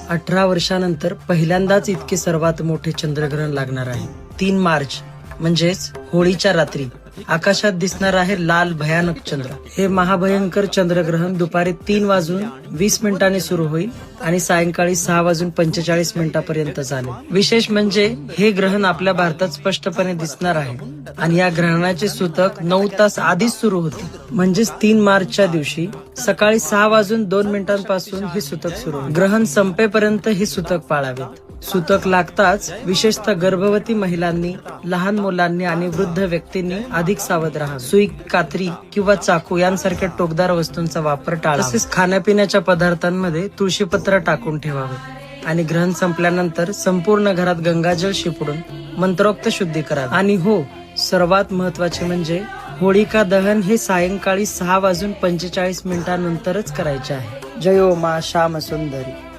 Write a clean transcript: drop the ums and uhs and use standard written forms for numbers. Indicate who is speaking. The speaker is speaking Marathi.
Speaker 1: 18 वर्षानंतर पहिल्यांदाच इतके सर्वात मोठे चंद्रग्रहण लागणार आहे. 3 मार्च म्हणजेच होळीच्या रात्री आकाशात दिसणार आहे लाल भयानक चंद्र. हे महाभयंकर चंद्रग्रहण दुपारी 3:20 सुरू होईल आणि सायंकाळी 6:45 पर्यंत चालेल. विशेष म्हणजे हे ग्रहण आपल्या भारतात स्पष्टपणे दिसणार आहे आणि या ग्रहणाचे सूतक 9 तास आधीच सुरू होते. म्हणजेच 3 मार्चच्या दिवशी सकाळी 6:02 पासून हे सूतक सुरू होईल. ग्रहण संपेपर्यंत हे सूतक पाळावेत. सूतक लागताच विशेषतः गर्भवती महिलांनी, लहान मुलांनी आणि वृद्ध व्यक्तींनी अधिक सावध राहा. सुई, कात्री किंवा चाकू यांसारख्या टोकदार वस्तूंचा वापर टाळा. तसेच खाण्यापिण्याच्या पदार्थांमध्ये तुळशीपत्र टाकून ठेवावे आणि ग्रहण संपल्यानंतर संपूर्ण घरात गंगाजल शिपडून मंत्रोक्त शुद्धी करा. आणि हो, सर्वात महत्वाचे म्हणजे होळिका दहन हे सायंकाळी 6:45 नंतरच करायचे आहे. जयो मा श्याम सुंदरी.